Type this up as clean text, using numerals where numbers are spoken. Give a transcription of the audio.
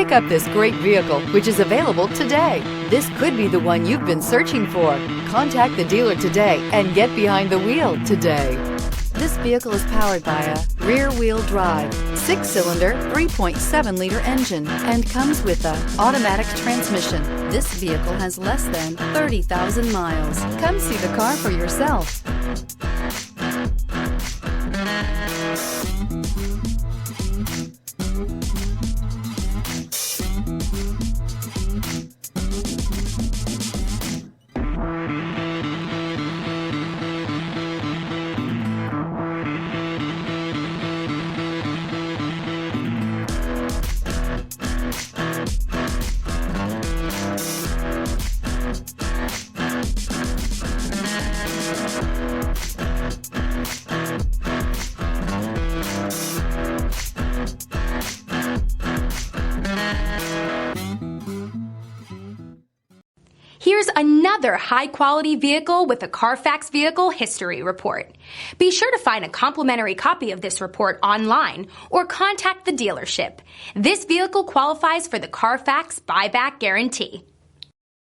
Pick up this great vehicle, which is available today. This could be the one you've been searching for. Contact the dealer today and get behind the wheel today. This vehicle is powered by a rear-wheel drive, 6-cylinder, 3.7-liter engine, and comes with an automatic transmission. This vehicle has less than 30,000 miles. Come see the car for yourself. Here's another high-quality vehicle with a Carfax Vehicle History Report. Be sure to find a complimentary copy of this report online or contact the dealership. This vehicle qualifies for the Carfax Buyback Guarantee.